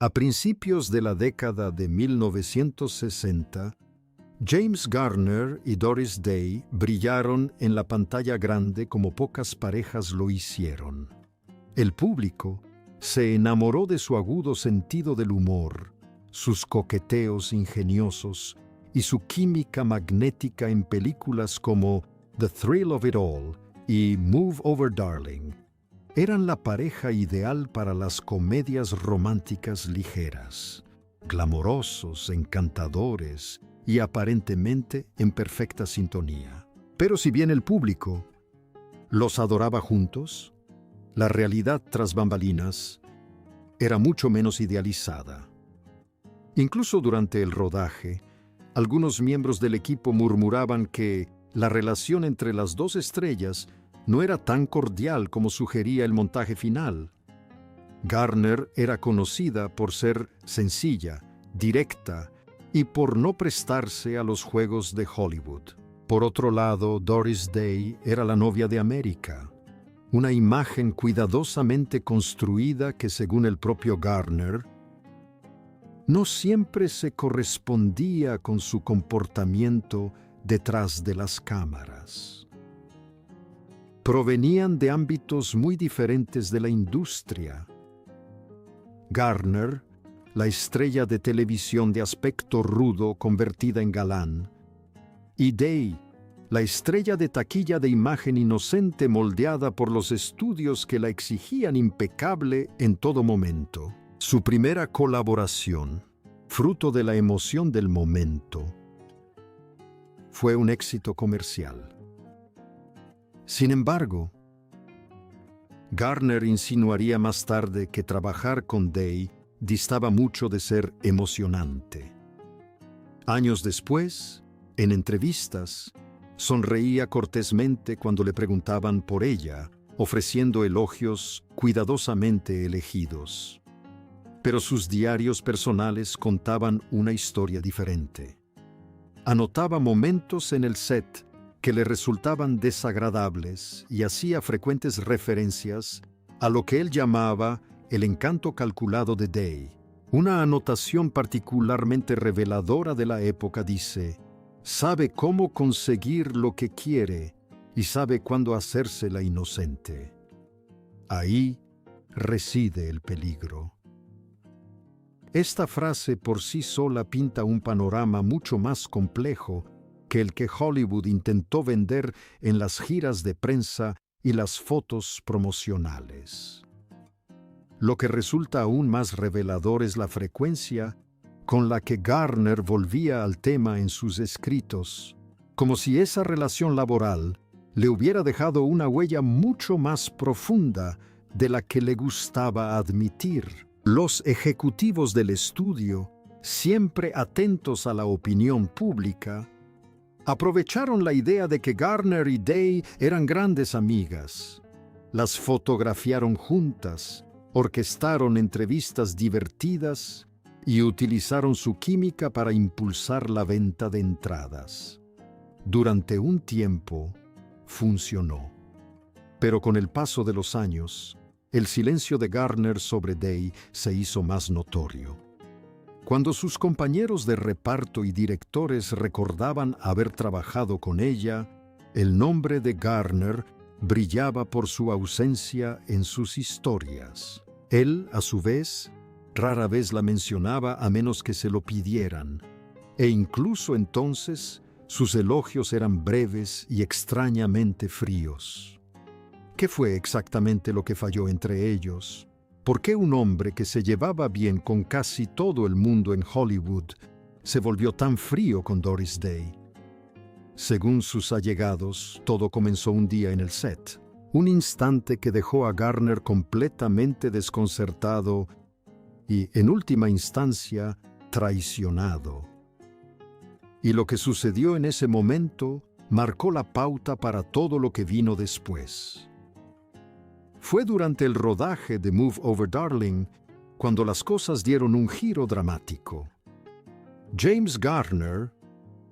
A principios de la década de 1960, James Garner y Doris Day brillaron en la pantalla grande como pocas parejas lo hicieron. El público se enamoró de su agudo sentido del humor, sus coqueteos ingeniosos y su química magnética en películas como The Thrill of It All y Move Over Darling. Eran la pareja ideal para las comedias románticas ligeras, glamorosos, encantadores y aparentemente en perfecta sintonía. Pero si bien el público los adoraba juntos, la realidad tras bambalinas era mucho menos idealizada. Incluso durante el rodaje, algunos miembros del equipo murmuraban que la relación entre las dos estrellas no era tan cordial como sugería el montaje final. Garner era conocida por ser sencilla, directa y por no prestarse a los juegos de Hollywood. Por otro lado, Doris Day era la novia de América, una imagen cuidadosamente construida que, según el propio Garner, no siempre se correspondía con su comportamiento detrás de las cámaras. Provenían de ámbitos muy diferentes de la industria. Garner, la estrella de televisión de aspecto rudo convertida en galán, y Day, la estrella de taquilla de imagen inocente moldeada por los estudios que la exigían impecable en todo momento. Su primera colaboración, fruto de la emoción del momento, fue un éxito comercial. Sin embargo, Garner insinuaría más tarde que trabajar con Day distaba mucho de ser emocionante. Años después, en entrevistas, sonreía cortésmente cuando le preguntaban por ella, ofreciendo elogios cuidadosamente elegidos. Pero sus diarios personales contaban una historia diferente. Anotaba momentos en el set que le resultaban desagradables y hacía frecuentes referencias a lo que él llamaba el encanto calculado de Day. Una anotación particularmente reveladora de la época dice: sabe cómo conseguir lo que quiere y sabe cuándo hacerse la inocente. Ahí reside el peligro. Esta frase por sí sola pinta un panorama mucho más complejo que el que Hollywood intentó vender en las giras de prensa y las fotos promocionales. Lo que resulta aún más revelador es la frecuencia con la que Garner volvía al tema en sus escritos, como si esa relación laboral le hubiera dejado una huella mucho más profunda de la que le gustaba admitir. Los ejecutivos del estudio, siempre atentos a la opinión pública, aprovecharon la idea de que Garner y Day eran grandes amigas. Las fotografiaron juntas, orquestaron entrevistas divertidas y utilizaron su química para impulsar la venta de entradas. Durante un tiempo, funcionó. Pero con el paso de los años, el silencio de Garner sobre Day se hizo más notorio. Cuando sus compañeros de reparto y directores recordaban haber trabajado con ella, el nombre de Garner brillaba por su ausencia en sus historias. Él, a su vez, rara vez la mencionaba a menos que se lo pidieran, e incluso entonces sus elogios eran breves y extrañamente fríos. ¿Qué fue exactamente lo que falló entre ellos? ¿Por qué un hombre que se llevaba bien con casi todo el mundo en Hollywood se volvió tan frío con Doris Day? Según sus allegados, todo comenzó un día en el set, un instante que dejó a Garner completamente desconcertado y, en última instancia, traicionado. Y lo que sucedió en ese momento marcó la pauta para todo lo que vino después. Fue durante el rodaje de Move Over Darling cuando las cosas dieron un giro dramático. James Garner,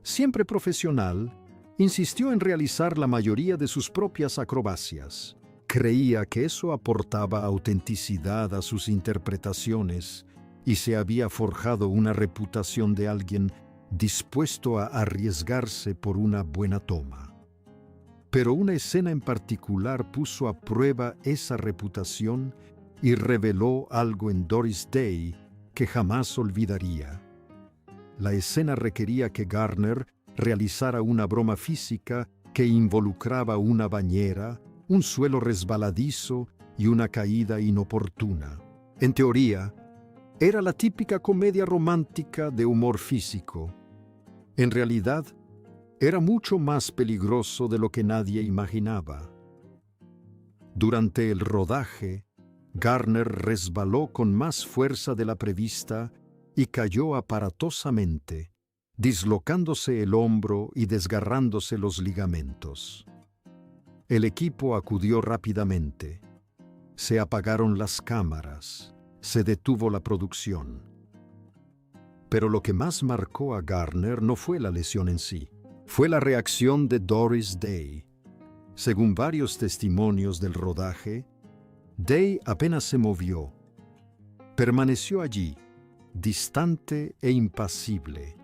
siempre profesional, insistió en realizar la mayoría de sus propias acrobacias. Creía que eso aportaba autenticidad a sus interpretaciones y se había forjado una reputación de alguien dispuesto a arriesgarse por una buena toma. Pero una escena en particular puso a prueba esa reputación y reveló algo en Doris Day que jamás olvidaría. La escena requería que Garner realizara una broma física que involucraba una bañera, un suelo resbaladizo y una caída inoportuna. En teoría, era la típica comedia romántica de humor físico. En realidad, era mucho más peligroso de lo que nadie imaginaba. Durante el rodaje, Garner resbaló con más fuerza de la prevista y cayó aparatosamente, dislocándose el hombro y desgarrándose los ligamentos. El equipo acudió rápidamente. Se apagaron las cámaras, se detuvo la producción. Pero lo que más marcó a Garner no fue la lesión en sí, fue la reacción de Doris Day. Según varios testimonios del rodaje, Day apenas se movió. Permaneció allí, distante e impasible,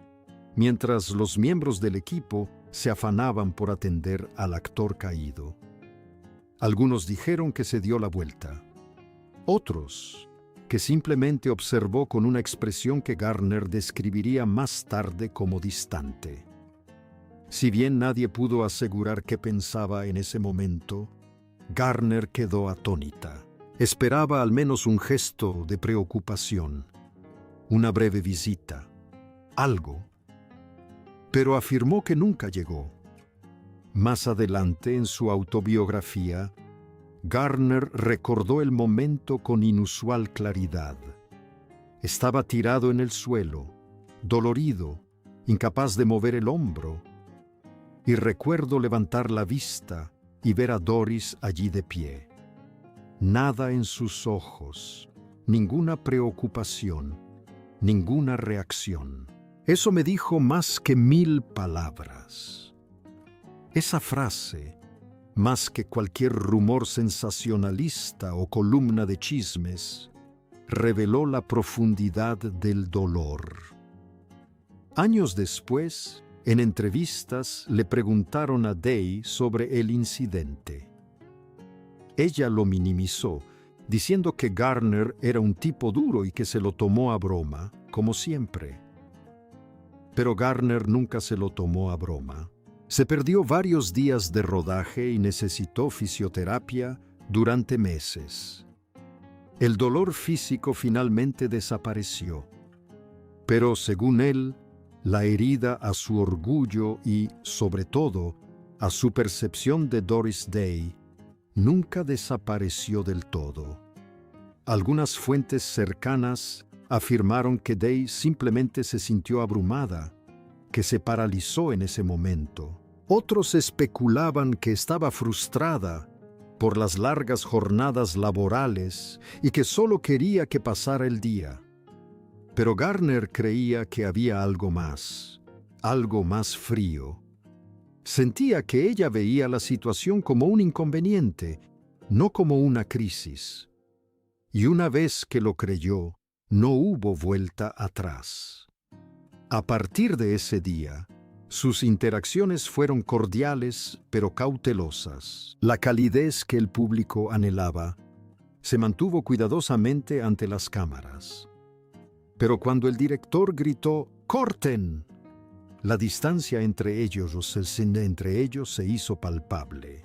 mientras los miembros del equipo se afanaban por atender al actor caído. Algunos dijeron que se dio la vuelta. Otros, que simplemente observó con una expresión que Garner describiría más tarde como distante. Si bien nadie pudo asegurar qué pensaba en ese momento, Garner quedó atónita. Esperaba al menos un gesto de preocupación, una breve visita, algo. Pero afirmó que nunca llegó. Más adelante, en su autobiografía, Garner recordó el momento con inusual claridad. Estaba tirado en el suelo, dolorido, incapaz de mover el hombro, y recuerdo levantar la vista y ver a Doris allí de pie. Nada en sus ojos, ninguna preocupación, ninguna reacción. Eso me dijo más que 1000 palabras. Esa frase, más que cualquier rumor sensacionalista o columna de chismes, reveló la profundidad del dolor. Años después, en entrevistas, le preguntaron a Day sobre el incidente. Ella lo minimizó, diciendo que Garner era un tipo duro y que se lo tomó a broma, como siempre. Pero Garner nunca se lo tomó a broma. Se perdió varios días de rodaje y necesitó fisioterapia durante meses. El dolor físico finalmente desapareció. Pero, según él, la herida a su orgullo y, sobre todo, a su percepción de Doris Day, nunca desapareció del todo. Algunas fuentes cercanas afirmaron que Day simplemente se sintió abrumada, que se paralizó en ese momento. Otros especulaban que estaba frustrada por las largas jornadas laborales y que solo quería que pasara el día. Pero Garner creía que había algo más frío. Sentía que ella veía la situación como un inconveniente, no como una crisis. Y una vez que lo creyó, no hubo vuelta atrás. A partir de ese día, sus interacciones fueron cordiales pero cautelosas. La calidez que el público anhelaba se mantuvo cuidadosamente ante las cámaras. Pero cuando el director gritó ¡corten!, la distancia entre ellos se hizo palpable.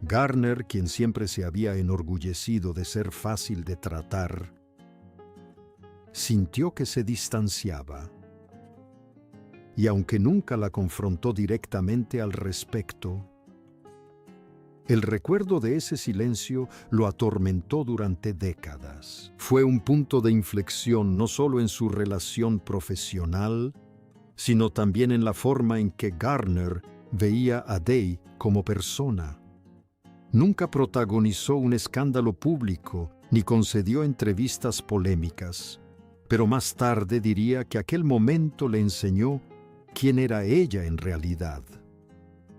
Garner, quien siempre se había enorgullecido de ser fácil de tratar, sintió que se distanciaba. Y aunque nunca la confrontó directamente al respecto, el recuerdo de ese silencio lo atormentó durante décadas. Fue un punto de inflexión no solo en su relación profesional, sino también en la forma en que Garner veía a Day como persona. Nunca protagonizó un escándalo público ni concedió entrevistas polémicas, pero más tarde diría que aquel momento le enseñó quién era ella en realidad.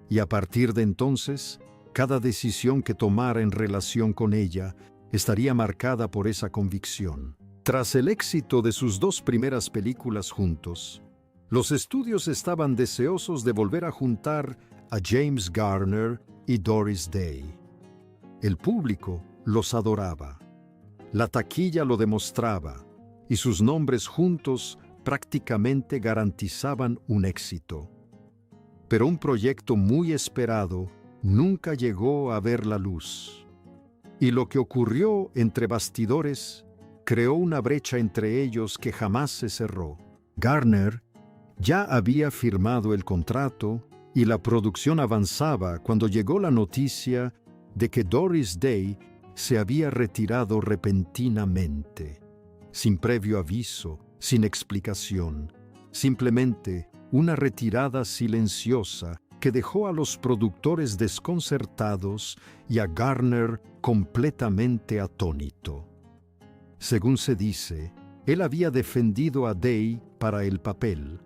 Y a partir de entonces, cada decisión que tomara en relación con ella estaría marcada por esa convicción. Tras el éxito de sus dos primeras películas juntos, los estudios estaban deseosos de volver a juntar a James Garner y Doris Day. El público los adoraba. La taquilla lo demostraba, y sus nombres juntos prácticamente garantizaban un éxito. Pero un proyecto muy esperado nunca llegó a ver la luz. Y lo que ocurrió entre bastidores creó una brecha entre ellos que jamás se cerró. Garner ya había firmado el contrato y la producción avanzaba cuando llegó la noticia de que Doris Day se había retirado repentinamente, sin previo aviso, sin explicación, simplemente una retirada silenciosa que dejó a los productores desconcertados y a Garner completamente atónito. Según se dice, él había defendido a Day para el papel,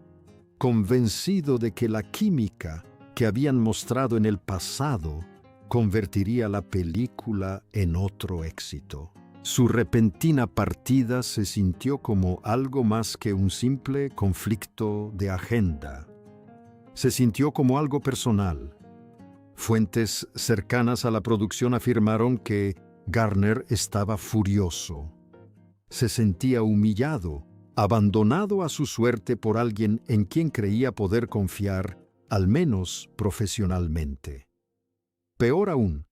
convencido de que la química que habían mostrado en el pasado convertiría la película en otro éxito. Su repentina partida se sintió como algo más que un simple conflicto de agenda. Se sintió como algo personal. Fuentes cercanas a la producción afirmaron que Garner estaba furioso. Se sentía humillado, abandonado a su suerte por alguien en quien creía poder confiar, al menos profesionalmente. Peor aún,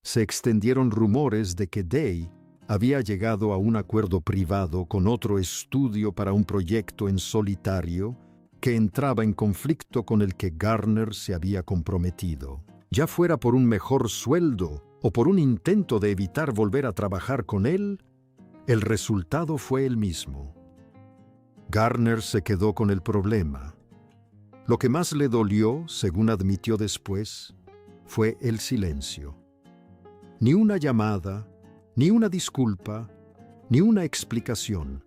se extendieron rumores de que Day había llegado a un acuerdo privado con otro estudio para un proyecto en solitario que entraba en conflicto con el que Garner se había comprometido. Ya fuera por un mejor sueldo o por un intento de evitar volver a trabajar con él, el resultado fue el mismo. Garner se quedó con el problema. Lo que más le dolió, según admitió después, fue el silencio. Ni una llamada, ni una disculpa, ni una explicación.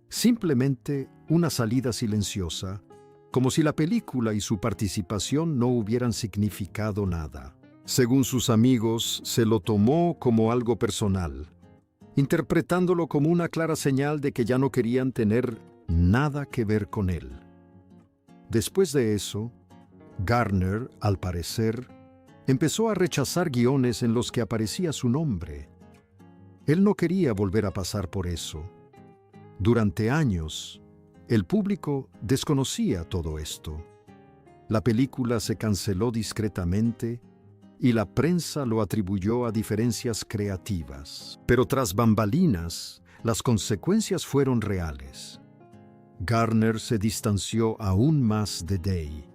Simplemente una salida silenciosa, como si la película y su participación no hubieran significado nada. Según sus amigos, se lo tomó como algo personal, interpretándolo como una clara señal de que ya no querían tener nada que ver con él. Después de eso, Garner, al parecer, empezó a rechazar guiones en los que aparecía su nombre. Él no quería volver a pasar por eso. Durante años, el público desconocía todo esto. La película se canceló discretamente y la prensa lo atribuyó a diferencias creativas. Pero tras bambalinas, las consecuencias fueron reales. Garner se distanció aún más de Day.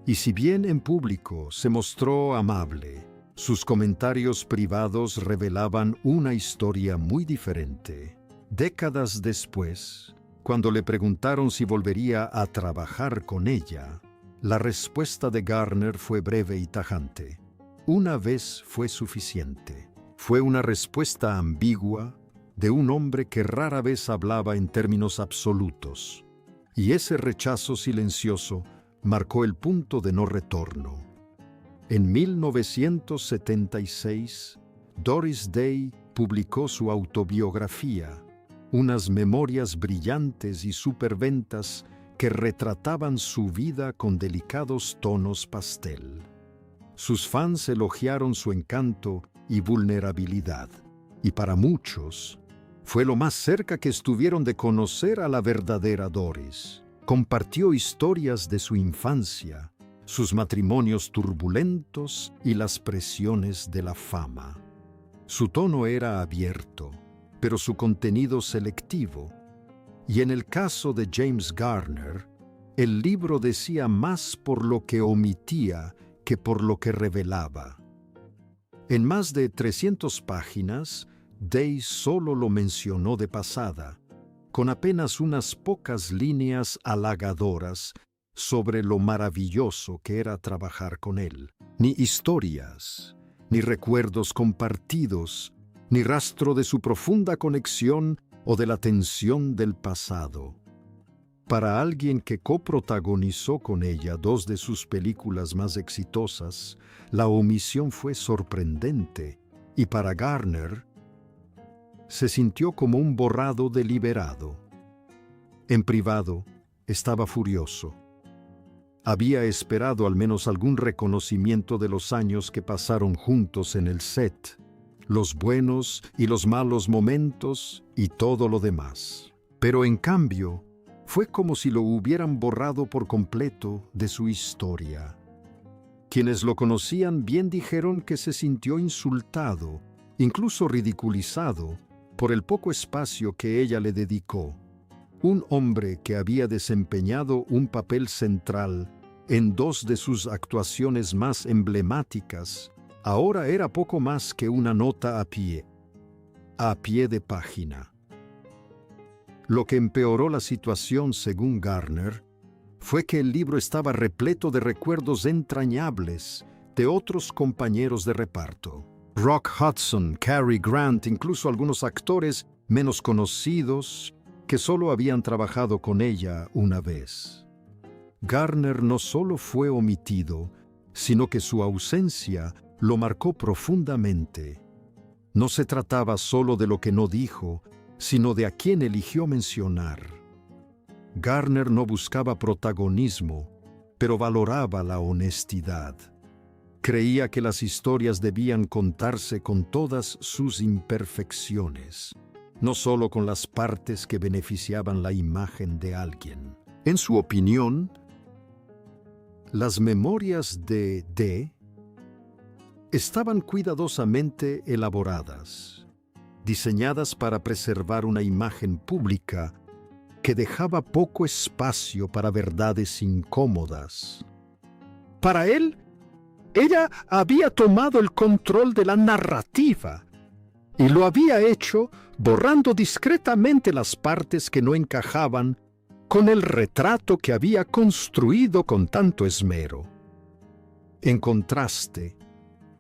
Y si bien en público se mostró amable, sus comentarios privados revelaban una historia muy diferente. Décadas después, cuando le preguntaron si volvería a trabajar con ella, la respuesta de Garner fue breve y tajante. Una vez fue suficiente. Fue una respuesta ambigua de un hombre que rara vez hablaba en términos absolutos. Y ese rechazo silencioso marcó el punto de no retorno. En 1976, Doris Day publicó su autobiografía, unas memorias brillantes y superventas que retrataban su vida con delicados tonos pastel. Sus fans elogiaron su encanto y vulnerabilidad, y para muchos, fue lo más cerca que estuvieron de conocer a la verdadera Doris. Compartió historias de su infancia, sus matrimonios turbulentos y las presiones de la fama. Su tono era abierto, pero su contenido selectivo. Y en el caso de James Garner, el libro decía más por lo que omitía que por lo que revelaba. En más de 300 páginas, Day solo lo mencionó de pasada, con apenas unas pocas líneas halagadoras sobre lo maravilloso que era trabajar con él. Ni historias, ni recuerdos compartidos, ni rastro de su profunda conexión o de la tensión del pasado. Para alguien que coprotagonizó con ella dos de sus películas más exitosas, la omisión fue sorprendente, y para Garner, se sintió como un borrado deliberado. En privado, estaba furioso. Había esperado al menos algún reconocimiento de los años que pasaron juntos en el set, los buenos y los malos momentos y todo lo demás. Pero en cambio, fue como si lo hubieran borrado por completo de su historia. Quienes lo conocían bien dijeron que se sintió insultado, incluso ridiculizado, por el poco espacio que ella le dedicó. Un hombre que había desempeñado un papel central en dos de sus actuaciones más emblemáticas, ahora era poco más que una nota a pie de página. Lo que empeoró la situación, según Garner, fue que el libro estaba repleto de recuerdos entrañables de otros compañeros de reparto. Rock Hudson, Cary Grant, incluso algunos actores menos conocidos que solo habían trabajado con ella una vez. Garner no solo fue omitido, sino que su ausencia lo marcó profundamente. No se trataba solo de lo que no dijo, sino de a quién eligió mencionar. Garner no buscaba protagonismo, pero valoraba la honestidad. Creía que las historias debían contarse con todas sus imperfecciones, no solo con las partes que beneficiaban la imagen de alguien. En su opinión, las memorias de D. estaban cuidadosamente elaboradas, diseñadas para preservar una imagen pública que dejaba poco espacio para verdades incómodas. Para él, ella había tomado el control de la narrativa y lo había hecho borrando discretamente las partes que no encajaban con el retrato que había construido con tanto esmero. En contraste,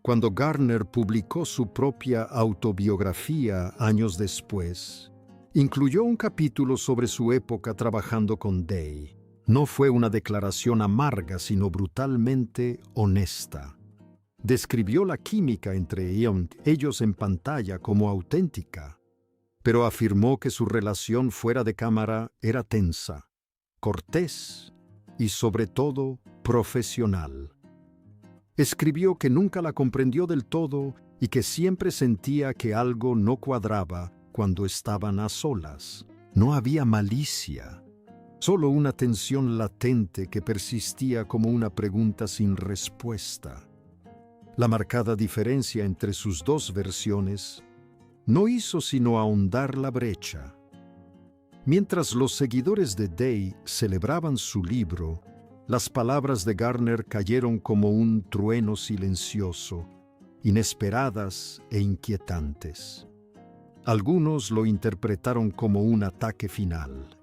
cuando Garner publicó su propia autobiografía años después, incluyó un capítulo sobre su época trabajando con Day. No fue una declaración amarga, sino brutalmente honesta. Describió la química entre ellos en pantalla como auténtica, pero afirmó que su relación fuera de cámara era tensa, cortés y sobre todo profesional. Escribió que nunca la comprendió del todo y que siempre sentía que algo no cuadraba cuando estaban a solas. No había malicia, solo una tensión latente que persistía como una pregunta sin respuesta. La marcada diferencia entre sus dos versiones no hizo sino ahondar la brecha. Mientras los seguidores de Day celebraban su libro, las palabras de Garner cayeron como un trueno silencioso, inesperadas e inquietantes. Algunos lo interpretaron como un ataque final.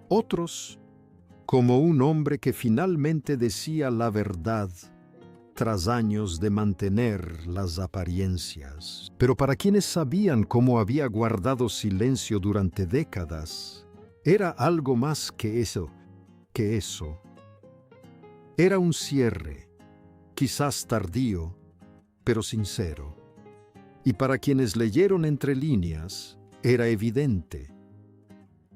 Otros, como un hombre que finalmente decía la verdad tras años de mantener las apariencias. Pero para quienes sabían cómo había guardado silencio durante décadas, era algo más que eso. Era un cierre, quizás tardío, pero sincero. Y para quienes leyeron entre líneas, era evidente.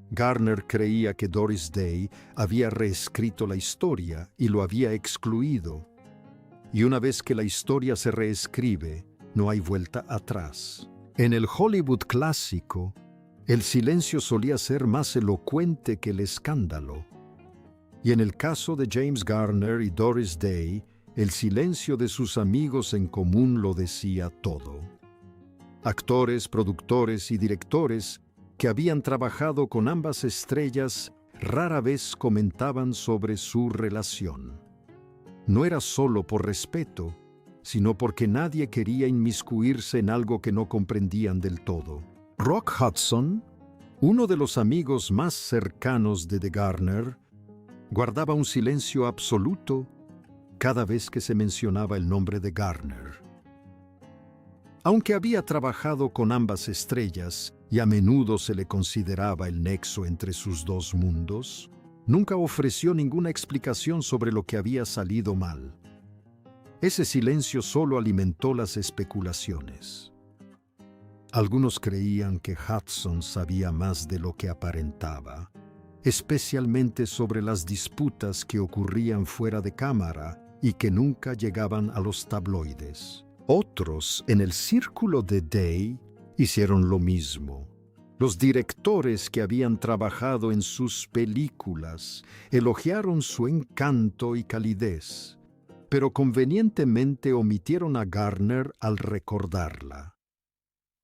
Garner creía que Doris Day había reescrito la historia y lo había excluido. Y una vez que la historia se reescribe, no hay vuelta atrás. En el Hollywood clásico, el silencio solía ser más elocuente que el escándalo. Y en el caso de James Garner y Doris Day, el silencio de sus amigos en común lo decía todo. Actores, productores y directores que habían trabajado con ambas estrellas rara vez comentaban sobre su relación. No era solo por respeto, sino porque nadie quería inmiscuirse en algo que no comprendían del todo. Rock Hudson, uno de los amigos más cercanos de Garner, guardaba un silencio absoluto cada vez que se mencionaba el nombre de Garner. Aunque había trabajado con ambas estrellas y a menudo se le consideraba el nexo entre sus dos mundos, nunca ofreció ninguna explicación sobre lo que había salido mal. Ese silencio solo alimentó las especulaciones. Algunos creían que Hudson sabía más de lo que aparentaba, especialmente sobre las disputas que ocurrían fuera de cámara y que nunca llegaban a los tabloides. Otros en el círculo de Day hicieron lo mismo. Los directores que habían trabajado en sus películas elogiaron su encanto y calidez, pero convenientemente omitieron a Garner al recordarla.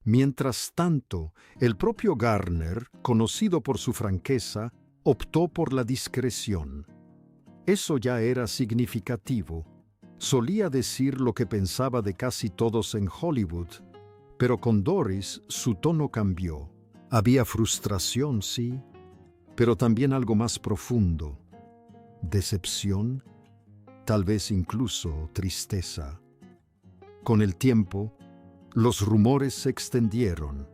Mientras tanto, el propio Garner, conocido por su franqueza, optó por la discreción. Eso ya era significativo. Solía decir lo que pensaba de casi todos en Hollywood, pero con Doris su tono cambió. Había frustración, sí, pero también algo más profundo. Decepción, tal vez incluso tristeza. Con el tiempo, los rumores se extendieron.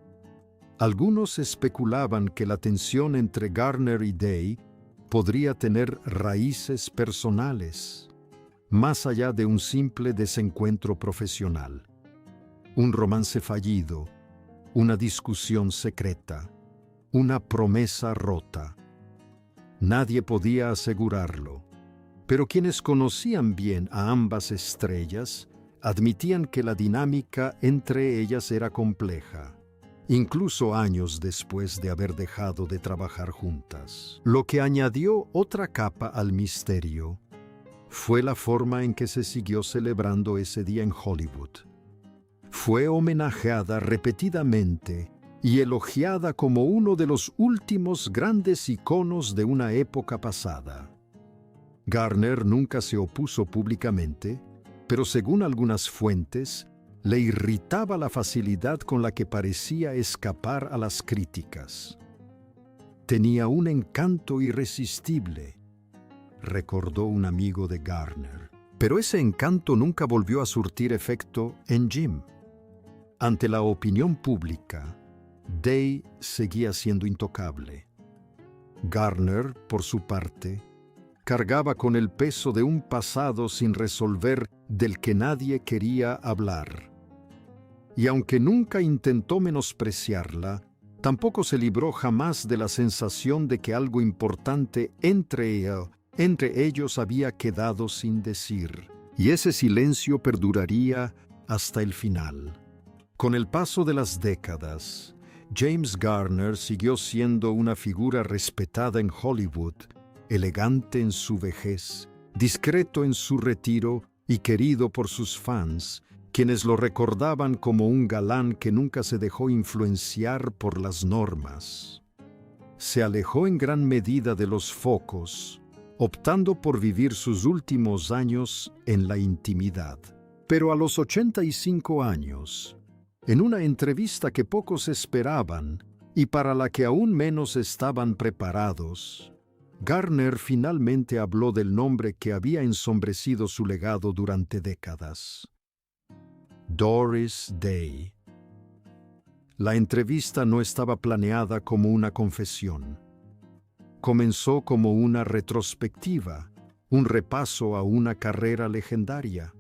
Algunos especulaban que la tensión entre Garner y Day podría tener raíces personales, más allá de un simple desencuentro profesional. Un romance fallido, una discusión secreta, una promesa rota. Nadie podía asegurarlo, pero quienes conocían bien a ambas estrellas admitían que la dinámica entre ellas era compleja, incluso años después de haber dejado de trabajar juntas. Lo que añadió otra capa al misterio fue la forma en que se siguió celebrando ese día en Hollywood. Fue homenajeada repetidamente y elogiada como uno de los últimos grandes iconos de una época pasada. Garner nunca se opuso públicamente, pero según algunas fuentes, le irritaba la facilidad con la que parecía escapar a las críticas. Tenía un encanto irresistible, recordó un amigo de Garner. Pero ese encanto nunca volvió a surtir efecto en Jim. Ante la opinión pública, Day seguía siendo intocable. Garner, por su parte, cargaba con el peso de un pasado sin resolver del que nadie quería hablar. Y aunque nunca intentó menospreciarla, tampoco se libró jamás de la sensación de que algo importante entre ellos había quedado sin decir, y ese silencio perduraría hasta el final. Con el paso de las décadas, James Garner siguió siendo una figura respetada en Hollywood, elegante en su vejez, discreto en su retiro y querido por sus fans, quienes lo recordaban como un galán que nunca se dejó influenciar por las normas. Se alejó en gran medida de los focos, optando por vivir sus últimos años en la intimidad. Pero a los 85 años, en una entrevista que pocos esperaban y para la que aún menos estaban preparados, Garner finalmente habló del nombre que había ensombrecido su legado durante décadas: Doris Day. La entrevista no estaba planeada como una confesión. Comenzó como una retrospectiva, un repaso a una carrera legendaria.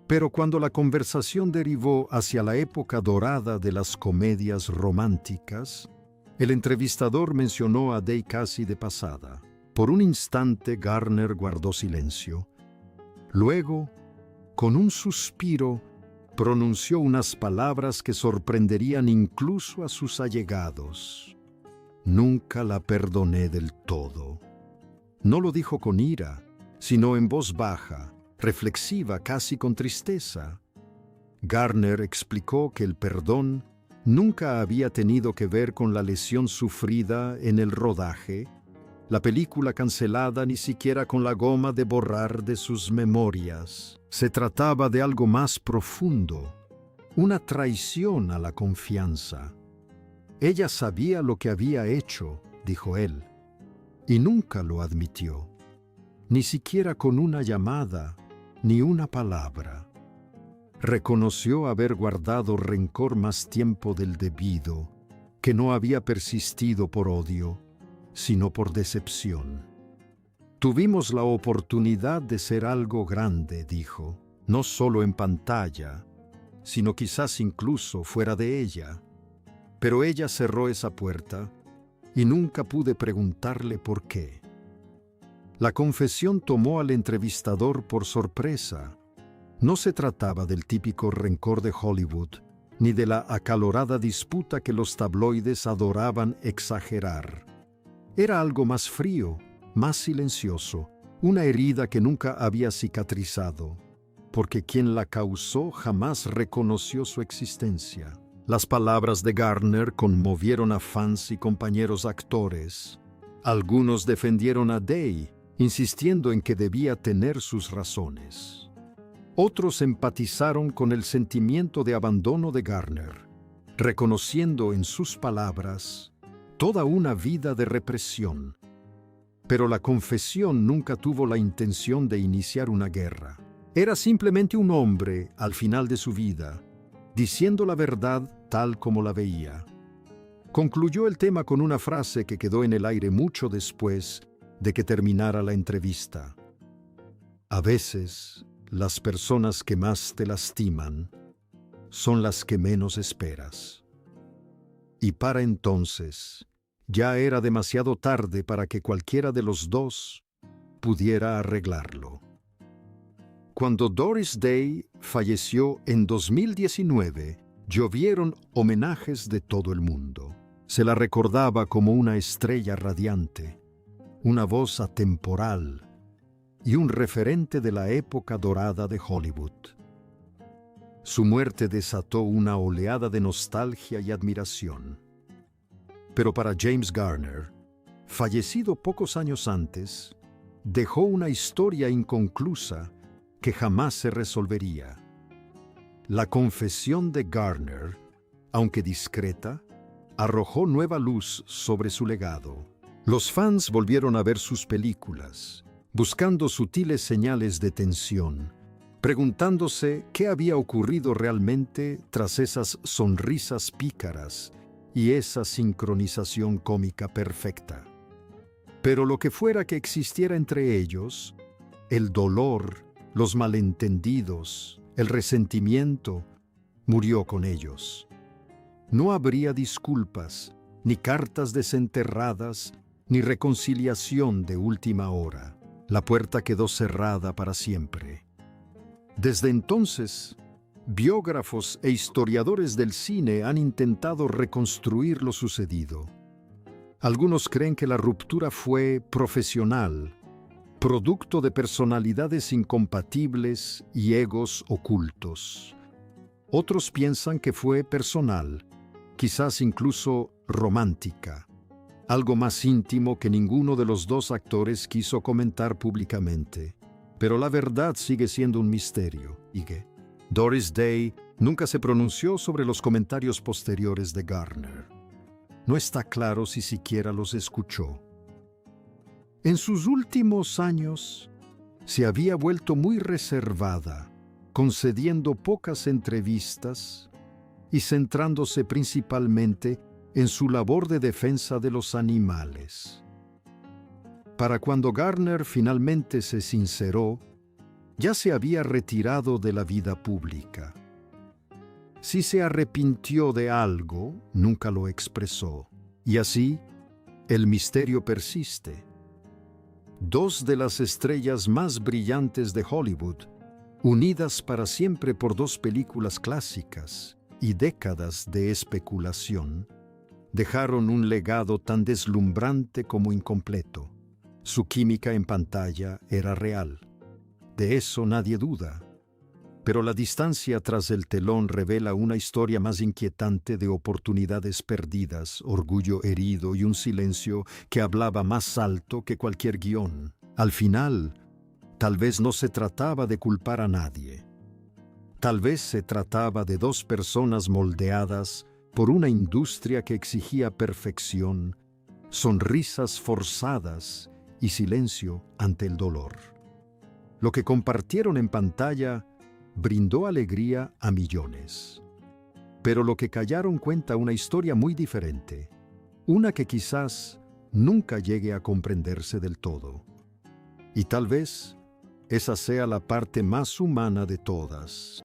Pero cuando la conversación derivó hacia la época dorada de las comedias románticas, el entrevistador mencionó a Day casi de pasada. Por un instante Garner guardó silencio. Luego, con un suspiro, pronunció unas palabras que sorprenderían incluso a sus allegados. Nunca la perdoné del todo. No lo dijo con ira, sino en voz baja, reflexiva, casi con tristeza. Garner explicó que el perdón nunca había tenido que ver con la lesión sufrida en el rodaje, la película cancelada, ni siquiera con la goma de borrar de sus memorias. Se trataba de algo más profundo, una traición a la confianza. Ella sabía lo que había hecho, dijo él, y nunca lo admitió, ni siquiera con una llamada, ni una palabra. Reconoció haber guardado rencor más tiempo del debido, que no había persistido por odio, sino por decepción. Tuvimos la oportunidad de ser algo grande, dijo, no solo en pantalla, sino quizás incluso fuera de ella. Pero ella cerró esa puerta y nunca pude preguntarle por qué. La confesión tomó al entrevistador por sorpresa. No se trataba del típico rencor de Hollywood, ni de la acalorada disputa que los tabloides adoraban exagerar. Era algo más frío, más silencioso, una herida que nunca había cicatrizado, porque quien la causó jamás reconoció su existencia. Las palabras de Garner conmovieron a fans y compañeros actores. Algunos defendieron a Day, insistiendo en que debía tener sus razones. Otros empatizaron con el sentimiento de abandono de Garner, reconociendo en sus palabras toda una vida de represión. Pero la confesión nunca tuvo la intención de iniciar una guerra. Era simplemente un hombre, al final de su vida, diciendo la verdad tal como la veía. Concluyó el tema con una frase que quedó en el aire mucho después de que terminara la entrevista. A veces, las personas que más te lastiman son las que menos esperas. Y para entonces, ya era demasiado tarde para que cualquiera de los dos pudiera arreglarlo. Cuando Doris Day falleció en 2019, llovieron homenajes de todo el mundo. Se la recordaba como una estrella radiante, una voz atemporal y un referente de la época dorada de Hollywood. Su muerte desató una oleada de nostalgia y admiración. Pero para James Garner, fallecido pocos años antes, dejó una historia inconclusa que jamás se resolvería. La confesión de Garner, aunque discreta, arrojó nueva luz sobre su legado. Los fans volvieron a ver sus películas, buscando sutiles señales de tensión, preguntándose qué había ocurrido realmente tras esas sonrisas pícaras y esa sincronización cómica perfecta. Pero lo que fuera que existiera entre ellos, el dolor, los malentendidos, el resentimiento, murió con ellos. No habría disculpas, ni cartas desenterradas, ni reconciliación de última hora. La puerta quedó cerrada para siempre. Desde entonces, biógrafos e historiadores del cine han intentado reconstruir lo sucedido. Algunos creen que la ruptura fue profesional, producto de personalidades incompatibles y egos ocultos. Otros piensan que fue personal, quizás incluso romántica, algo más íntimo que ninguno de los dos actores quiso comentar públicamente. Pero la verdad sigue siendo un misterio. Doris Day nunca se pronunció sobre los comentarios posteriores de Garner. No está claro si siquiera los escuchó. En sus últimos años, se había vuelto muy reservada, concediendo pocas entrevistas y centrándose principalmente en su labor de defensa de los animales. Para cuando Garner finalmente se sinceró, ya se había retirado de la vida pública. Si se arrepintió de algo, nunca lo expresó. Y así, el misterio persiste. Dos de las estrellas más brillantes de Hollywood, unidas para siempre por dos películas clásicas y décadas de especulación, dejaron un legado tan deslumbrante como incompleto. Su química en pantalla era real. De eso nadie duda. Pero la distancia tras el telón revela una historia más inquietante de oportunidades perdidas, orgullo herido y un silencio que hablaba más alto que cualquier guión. Al final, tal vez no se trataba de culpar a nadie. Tal vez se trataba de dos personas moldeadas por una industria que exigía perfección, sonrisas forzadas y silencio ante el dolor. Lo que compartieron en pantalla brindó alegría a millones. Pero lo que callaron cuenta una historia muy diferente, una que quizás nunca llegue a comprenderse del todo. Y tal vez esa sea la parte más humana de todas.